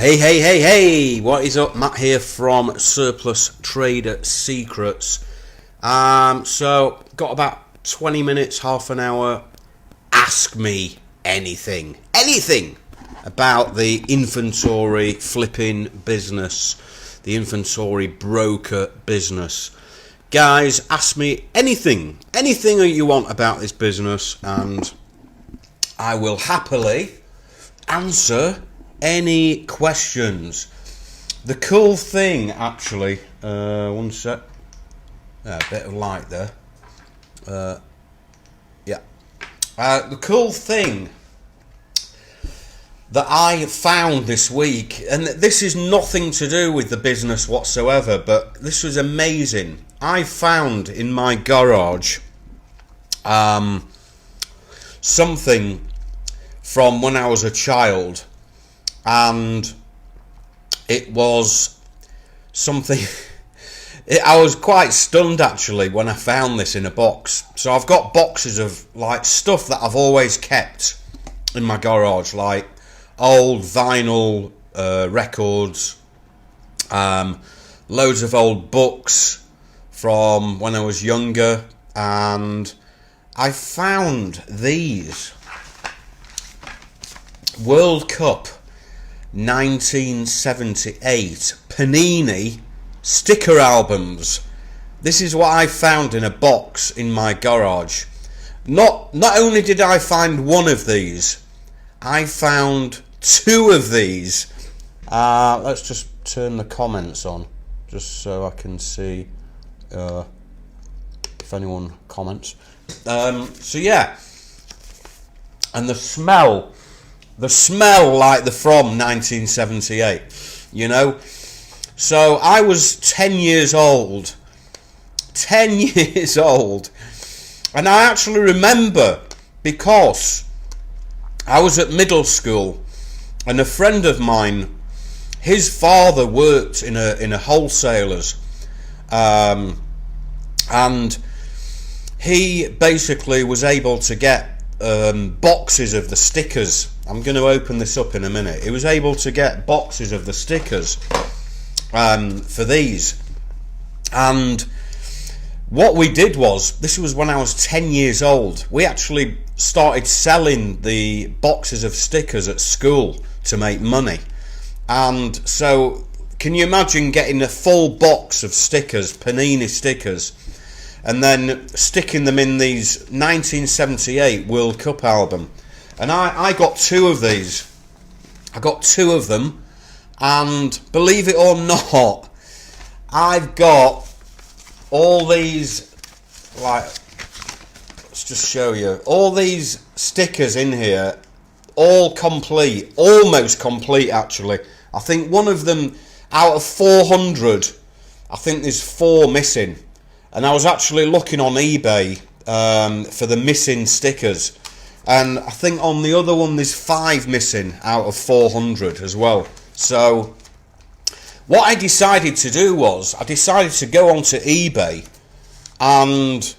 Hey, what is up? Matt here from Surplus Trader Secrets. So, got about 20 minutes, half an hour. Ask me anything about the inventory flipping business, the inventory broker business. Guys, ask me anything that you want about this business, and I will happily answer any questions. The cool thing, actually, one sec. A bit of light there. The cool thing that I found this week, and this is nothing to do with the business whatsoever, but this was amazing. I found in my garage something from when I was a child, and it was something I was quite stunned actually when I found this in a box. So I've got boxes of like stuff that I've always kept in my garage, like old vinyl records, loads of old books from when I was younger, and I found these World Cup 1978 Panini sticker albums. This is what I found in a box in my garage. Not only did I find one of these, I found two of these. Let's just turn the comments on, just so I can see if anyone comments. So yeah, and the smell like the from 1978, you know. So I was 10 years old, and I actually remember because I was at middle school, and a friend of mine, his father worked in a wholesaler's, and he basically was able to get boxes of the stickers. I'm going to open this up in a minute. He was able to get boxes of the stickers for these, and what we did was, this was when I was 10 years old, we actually started selling the boxes of stickers at school to make money. And so can you imagine getting a full box of stickers, Panini stickers, and then sticking them in these 1978 World Cup album? And I got two of these. I got two of them, and believe it or not, I've got all these, like, let's just show you, all these stickers in here, all complete, almost complete actually. I think one of them, out of 400, I think there's 4 missing. And I was actually looking on eBay for the missing stickers, and I think on the other one there's 5 missing out of 400 as well. So what I decided to do was, I decided to go onto eBay and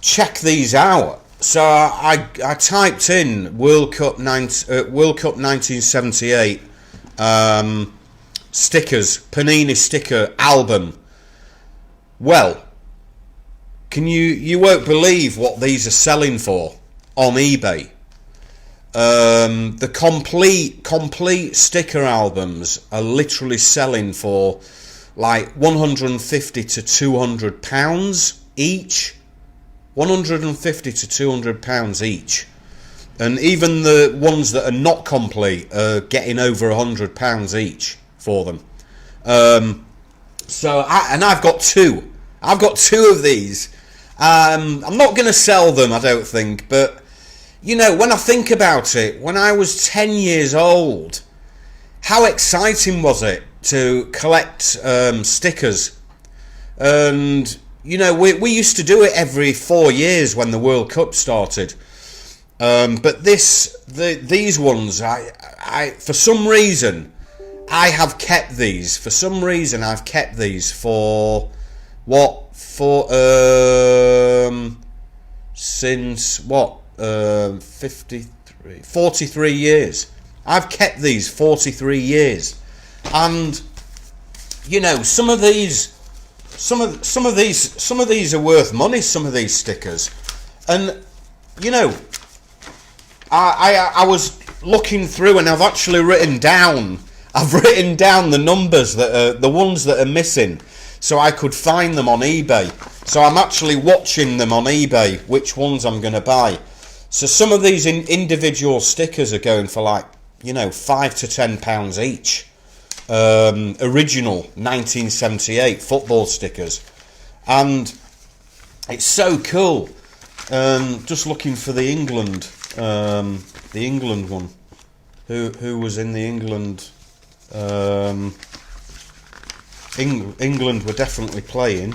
check these out. So I typed in World Cup 1978 stickers, Panini sticker album. Well, you won't believe what these are selling for on eBay. The complete sticker albums are literally selling for like 150 to 200 pounds each. 150 to 200 pounds each. And even the ones that are not complete are getting over 100 pounds each for them. So I've got two. I've got two of these. I'm not going to sell them, I don't think, but you know, when I think about it, when I was 10 years old, how exciting was it to collect stickers? And you know, we used to do it every 4 years when the World Cup started. But these ones, I for some reason, I have kept these. For some reason, I've kept these for what? For since what? 43 years. I've kept these 43 years, and you know, some of these are worth money. Some of these stickers, and you know, I was looking through, and I've actually written down. I've written down the numbers that are the ones that are missing, so I could find them on eBay. So I'm actually watching them on eBay, which ones I'm going to buy. So some of these individual stickers are going for like, you know, £5 to £10 each. Original 1978 football stickers, and it's so cool. Just looking for the England one. Who was in the England? England were definitely playing.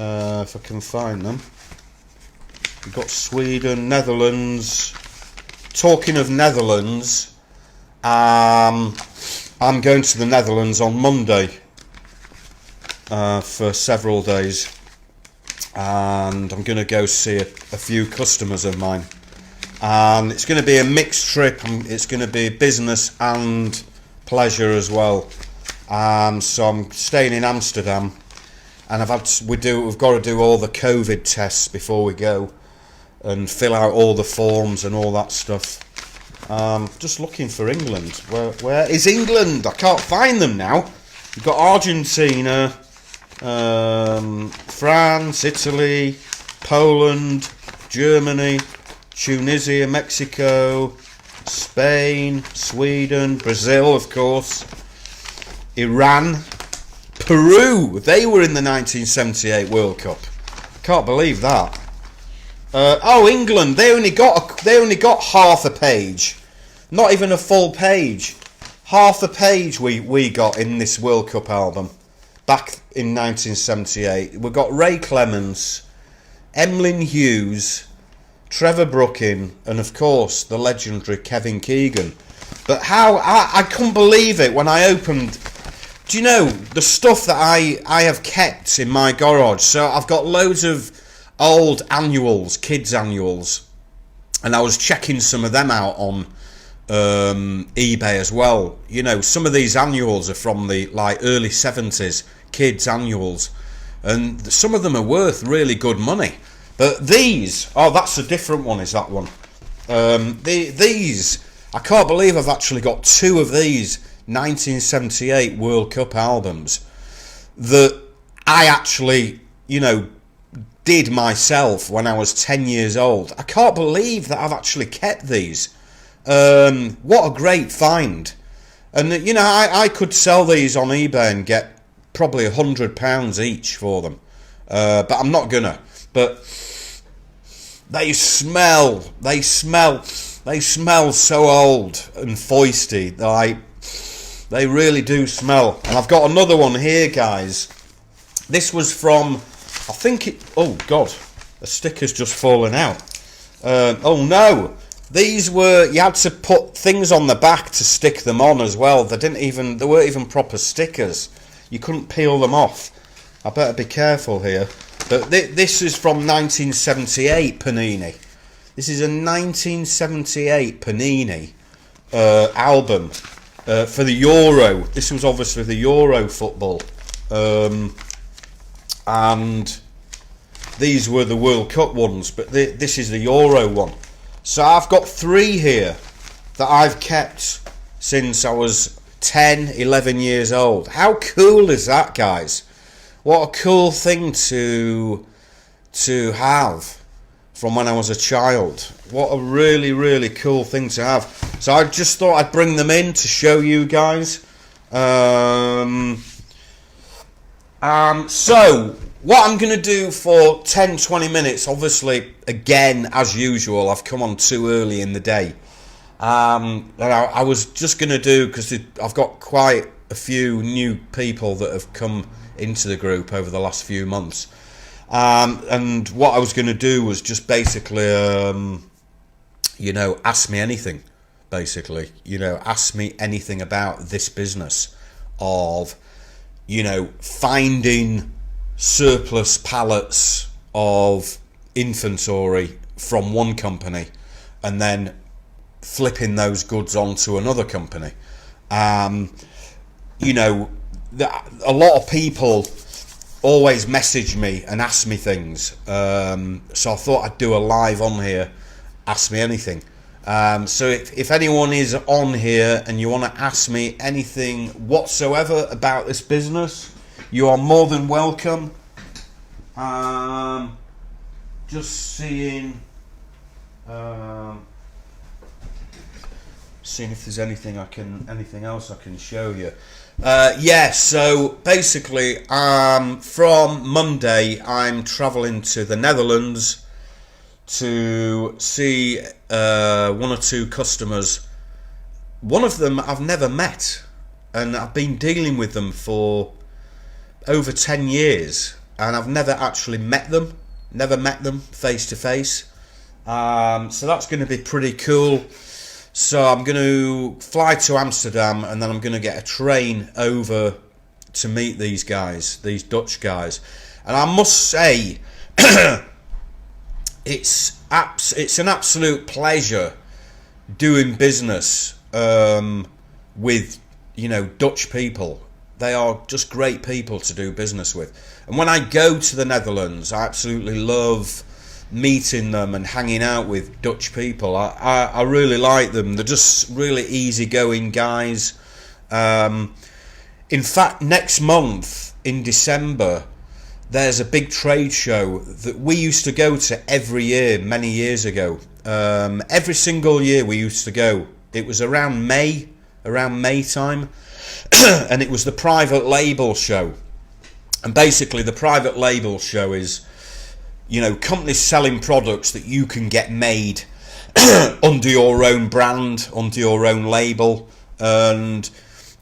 If I can find them. We've got Sweden, Netherlands. Talking of Netherlands, I'm going to the Netherlands on Monday for several days, and I'm going to go see a few customers of mine, and it's going to be a mixed trip. It's going to be business and pleasure as well. So I'm staying in Amsterdam, and we've got to do all the COVID tests before we go, and fill out all the forms and all that stuff. Just looking for England. Where is England? I can't find them now. We've got Argentina, France, Italy, Poland, Germany, Tunisia, Mexico, Spain, Sweden, Brazil, of course, Iran, Peru. They were in the 1978 World Cup. Can't believe that. England. They only got half a page, not even a full page. Half a page we got in this World Cup album back in 1978. We've got Ray Clemence, Emlyn Hughes, Trevor Brooking, and of course the legendary Kevin Keegan. But how I couldn't believe it when I opened. Do you know the stuff that I have kept in my garage? So I've got loads of old annuals, kids annuals, and I was checking some of them out on eBay as well. You know, some of these annuals are from the early 70s kids annuals, and some of them are worth really good money. But these, that's a different one, is that one. These, I can't believe I've actually got two of these 1978 World Cup albums that I actually, you know, did myself when I was 10 years old. I can't believe that I've actually kept these. What a great find. And you know, I could sell these on eBay and get probably £100 each for them, but I'm not gonna. But they smell so old and foisty. They really do smell. And I've got another one here, guys. This was from, I think it, oh God, the sticker's just fallen out. Oh no, these were, you had to put things on the back to stick them on as well. They weren't even proper stickers. You couldn't peel them off. I better be careful here. But this is from 1978 Panini. This is a 1978 Panini album for the Euro. This was obviously the Euro football. And these were the World Cup ones, but this is the Euro one. So I've got three here that I've kept since I was 10, 11 years old. How cool is that, guys? What a cool thing to have from when I was a child. What a really, really cool thing to have. So I just thought I'd bring them in to show you guys. So what I'm going to do for 10-20 minutes, obviously, again, as usual, I've come on too early in the day. And I was just going to do, because I've got quite a few new people that have come into the group over the last few months. And what I was going to do was just basically, you know, ask me anything, basically. You know, ask me anything about this business of, you know, finding surplus pallets of inventory from one company and then flipping those goods onto another company. You know, a lot of people always message me and ask me things, so I thought I'd do a live on here, ask me anything. So if anyone is on here and you want to ask me anything whatsoever about this business, you are more than welcome. Just seeing if there's anything else I can show you. Yeah, so basically, from Monday, I'm travelling to the Netherlands to see one or two customers. One of them I've never met, and I've been dealing with them for over 10 years, and I've never actually met them face to face. So that's going to be pretty cool. So I'm going to fly to Amsterdam, and then I'm going to get a train over to meet these guys, these Dutch guys. And I must say, it's an absolute pleasure doing business with, you know, Dutch people. They are just great people to do business with. And when I go to the Netherlands, I absolutely love meeting them and hanging out with Dutch people. I really like them. They're just really easygoing guys. In fact, next month in December, there's a big trade show that we used to go to every year many years ago. Every single year we used to go. It was around May time, and it was the private label show. And basically the private label show is, you know, companies selling products that you can get made under your own brand, under your own label. And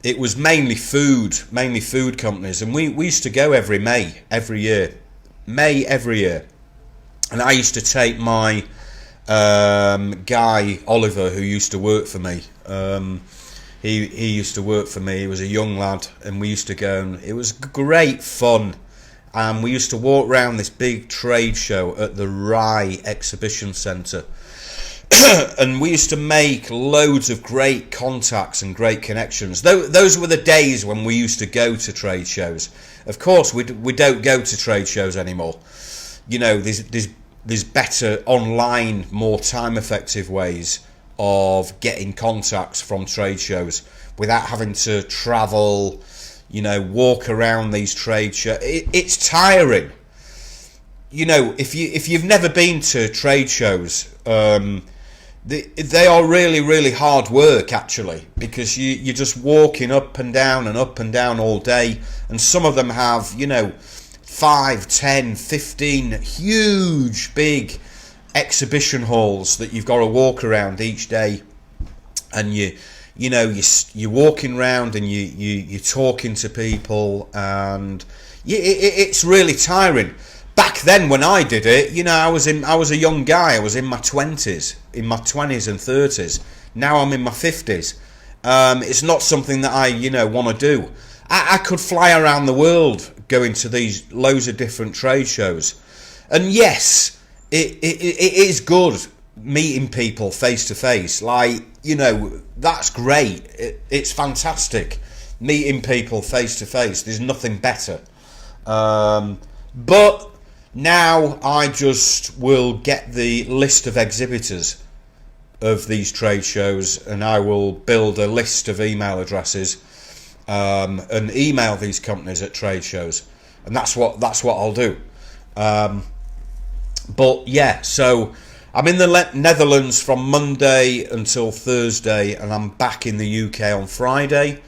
it was mainly food companies. And we used to go every May every year. And I used to take my guy, Oliver, who used to work for me. He used to work for me. He was a young lad, and we used to go, and it was great fun. And we used to walk around this big trade show at the Rye Exhibition Centre. And we used to make loads of great contacts and great connections. Those were the days when we used to go to trade shows. Of course, we don't go to trade shows anymore. You know, there's better online, more time-effective ways of getting contacts from trade shows without having to travel, you know, walk around these trade shows. It's tiring. You know, if you've never been to trade shows, they are really, really hard work, actually, because you're just walking up and down all day, and some of them have, you know, 5, 10, 15 huge, big exhibition halls that you've got to walk around each day, and you're walking around and you're talking to people, and it's really tiring. Back then, when I did it, you know, I was a young guy. I was in my 20s and 30s. Now I'm in my 50s. It's not something that I, you know, want to do. I could fly around the world going to these loads of different trade shows, and yes, it is good meeting people face to face. Like, you know, that's great. It's fantastic meeting people face to face. There's nothing better. But now I just will get the list of exhibitors of these trade shows, and I will build a list of email addresses and email these companies at trade shows, and that's what I'll do. But yeah, so I'm in the Netherlands from Monday until Thursday, and I'm back in the UK on Friday.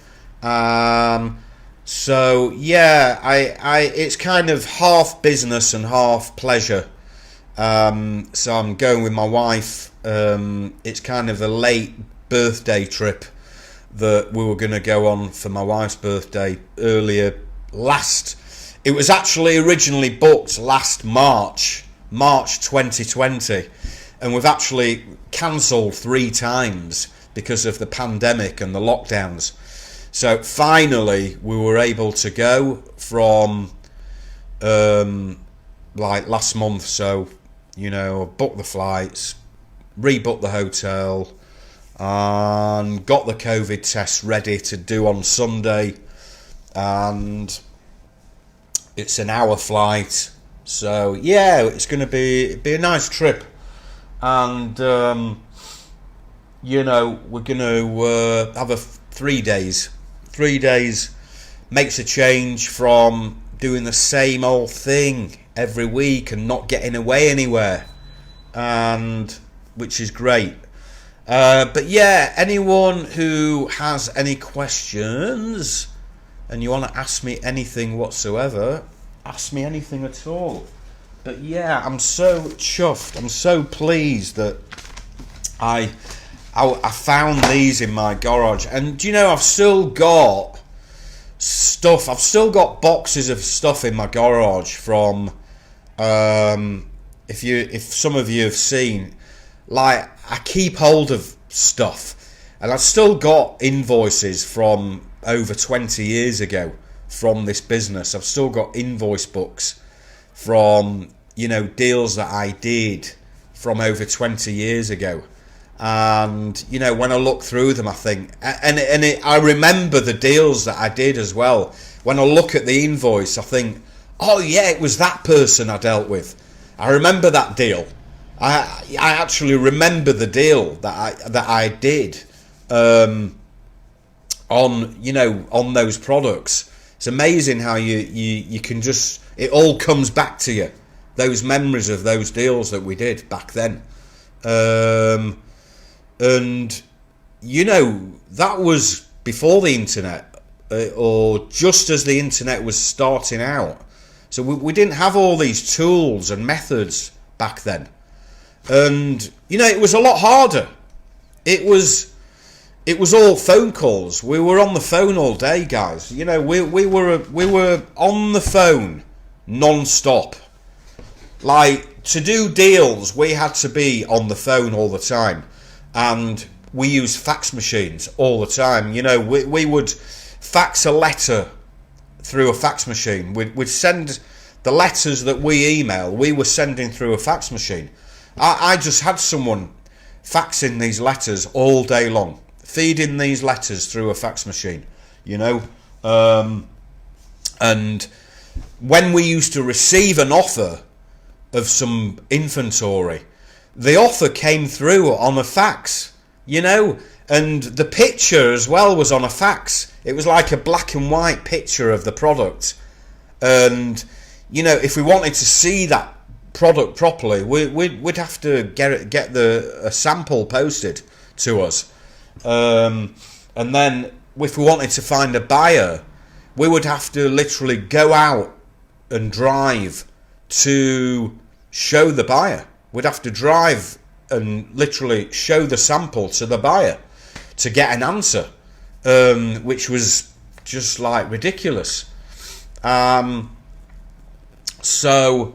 So yeah, I it's kind of half business and half pleasure. So I'm going with my wife. It's kind of a late birthday trip that we were going to go on for my wife's birthday it was actually originally booked last March 2020, and we've actually cancelled 3 times because of the pandemic and the lockdowns. So finally we were able to go from like last month. So, you know, book the flights, rebook the hotel, and got the COVID test ready to do on Sunday, and it's an hour flight, so yeah, it's going to be a nice trip, and you know, we're going to have 3 days. 3 days makes a change from doing the same old thing every week and not getting away anywhere, and which is great. But yeah, anyone who has any questions and you want to ask me anything whatsoever, ask me anything at all. But yeah, I'm so chuffed. I'm so pleased that I found these in my garage. And you know, I've still got stuff. I've still got boxes of stuff in my garage from if some of you have seen, like, I keep hold of stuff, and I've still got invoices from over 20 years ago from this business. I've still got invoice books from, you know, deals that I did from over 20 years ago. And you know, when I look through them, I think, I remember the deals that I did as well. When I look at the invoice, I think, oh yeah, it was that person I dealt with. I remember that deal. I actually remember the deal that I did on, you know, on those products. It's amazing how you can just, it all comes back to you, those memories of those deals that we did back then. And you know, that was before the internet, or just as the internet was starting out. So we didn't have all these tools and methods back then. And you know, it was a lot harder. It was all phone calls. We were on the phone all day, guys. You know, we were on the phone non-stop. Like, to do deals, we had to be on the phone all the time. And we used fax machines all the time. You know, we would fax a letter through a fax machine. We'd send the letters that we email, we were sending through a fax machine. I just had someone faxing these letters all day long, feeding these letters through a fax machine, you know. And when we used to receive an offer of some inventory, the offer came through on a fax, you know, and the picture as well was on a fax. It was like a black and white picture of the product. And, you know, if we wanted to see that product properly, we'd have to get a sample posted to us. And then if we wanted to find a buyer, we would have to literally go out and drive to show the buyer. We'd have to drive and literally show the sample to the buyer to get an answer, which was just like ridiculous. So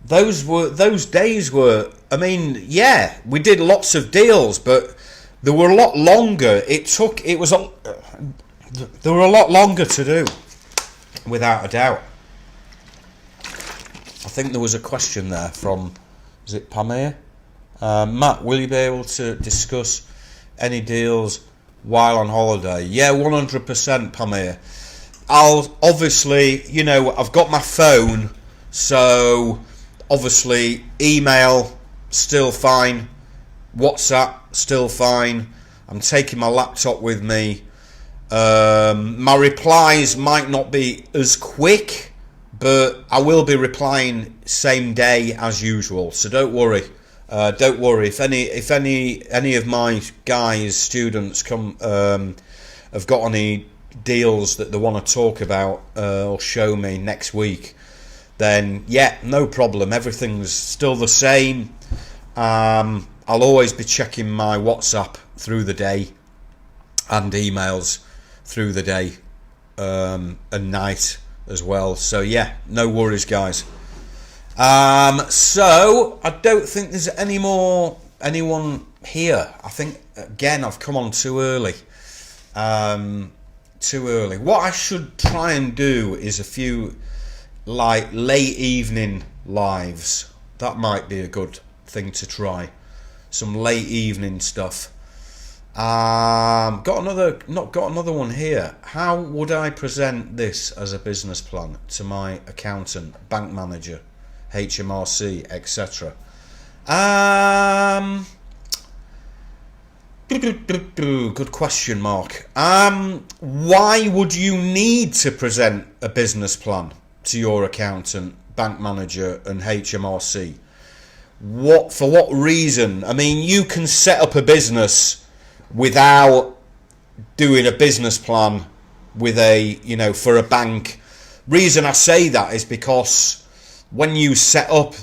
those days were, I mean, yeah, we did lots of deals, but they were a lot longer. There were a lot longer to do, without a doubt. I think there was a question there from, is it Pamir? Matt, will you be able to discuss any deals while on holiday? Yeah, 100%, Pamir. I'll obviously, you know, I've got my phone, so obviously email still fine, WhatsApp still fine. I'm taking my laptop with me. My replies might not be as quick, but I will be replying same day as usual, so don't worry. Don't worry if any of my guys, students come have got any deals that they want to talk about or show me next week, then yeah, no problem. Everything's still the same. I'll always be checking my WhatsApp through the day and emails through the day and night as well. So yeah, no worries, guys. So I don't think there's anyone here. I think again I've come on too early. What I should try and do is a few like late evening lives. That might be a good thing to try. Some late evening stuff. Got another one here. How would I present this as a business plan to my accountant, bank manager, HMRC, etc.? Good question, Mark. Why would you need to present a business plan to your accountant, bank manager, and HMRC? For what reason? I mean, you can set up a business without doing a business plan with for a bank. Reason I say that is because when you set up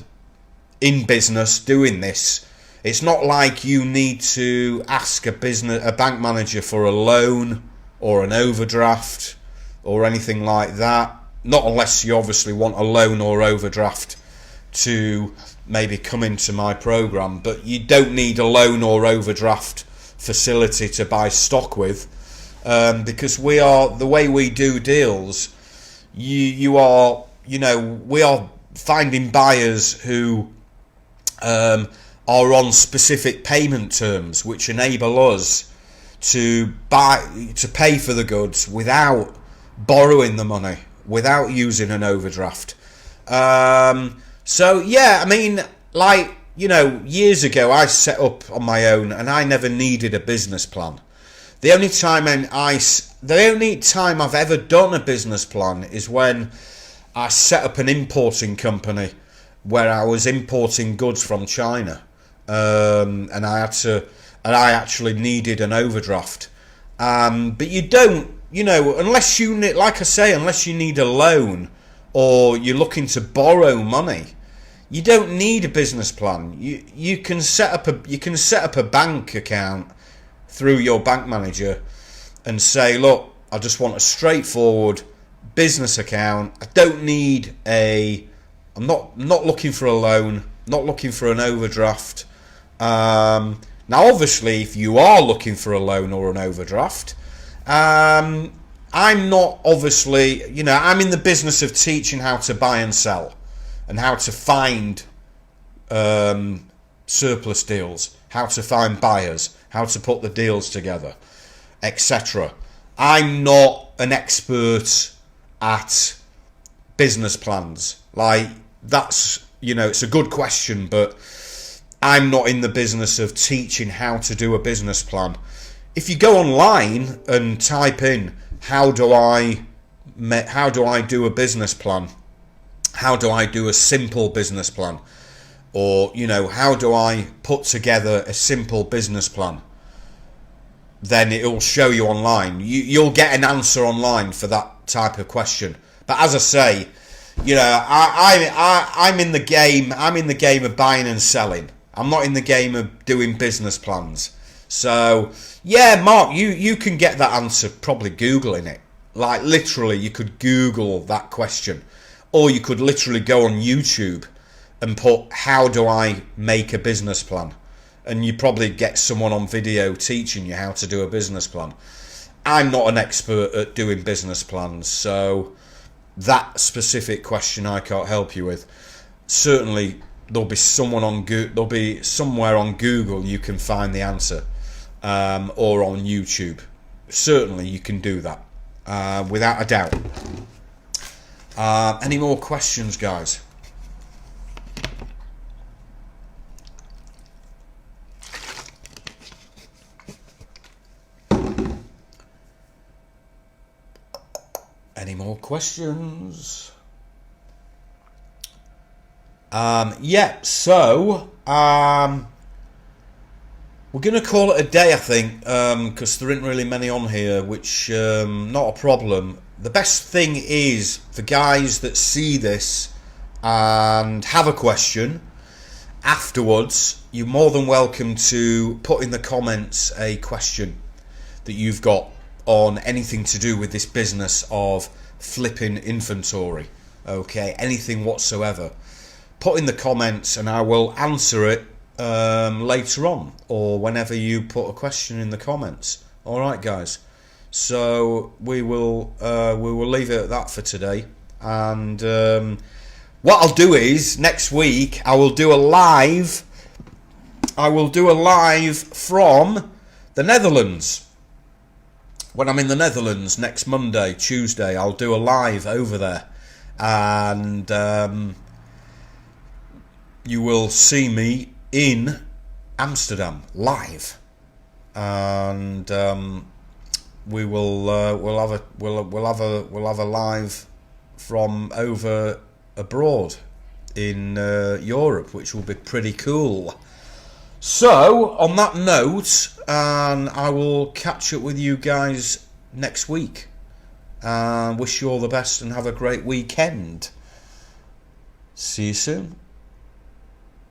in business doing this, it's not like you need to ask a bank manager for a loan or an overdraft or anything like that. Not unless you obviously want a loan or overdraft to maybe come into my program, but you don't need a loan or overdraft facility to buy stock with, because the way we do deals, we are finding buyers who are on specific payment terms which enable us to pay for the goods without borrowing the money, without using an overdraft. So yeah, I mean, years ago I set up on my own and I never needed a business plan. The only time I've ever done a business plan is when I set up an importing company where I was importing goods from China, and I actually needed an overdraft. But you don't, unless you need a loan or you're looking to borrow money, you don't need a business plan. You can set up a bank account through your bank manager and say, look, I just want a straightforward business account. I'm not looking for a loan, not looking for an overdraft. Now obviously if you are looking for a loan or an overdraft, I'm not obviously, I'm in the business of teaching how to buy and sell and how to find surplus deals, how to find buyers, how to put the deals together, etc. I'm not an expert at business plans. It's a good question, but I'm not in the business of teaching how to do a business plan. If you go online and type in how do I do a business plan, how do I do a simple business plan, or how do I put together a simple business plan, then it'll show you online. You'll get an answer online for that type of question. But as I say, I'm in the game. I'm in the game of buying and selling. I'm not in the game of doing business plans. So yeah, Mark, you can get that answer probably Googling it. Like literally, you could Google that question, or you could literally go on YouTube and put "how do I make a business plan," and you probably get someone on video teaching you how to do a business plan. I'm not an expert at doing business plans, so that specific question I can't help you with. Certainly there'll be somewhere on Google you can find the answer, or on YouTube. Certainly you can do that, without a doubt. Any more questions, guys? Any more questions? So we're going to call it a day, I think, because there isn't really many on here, which not a problem. The best thing is for guys that see this and have a question afterwards, you're more than welcome to put in the comments a question that you've got on anything to do with this business of flipping inventory. Okay, anything whatsoever, put in the comments and I will answer it later on, or whenever you put a question in the comments. All right, guys, so we will leave it at that for today, and what I'll do is next week I will do a live from The Netherlands. When I'm in the Netherlands next Monday, Tuesday, I'll do a live over there, and you will see me in Amsterdam live, and we'll have a live from over abroad in Europe, which will be pretty cool. So, on that note, and I will catch up with you guys next week. And wish you all the best and have a great weekend. See you soon.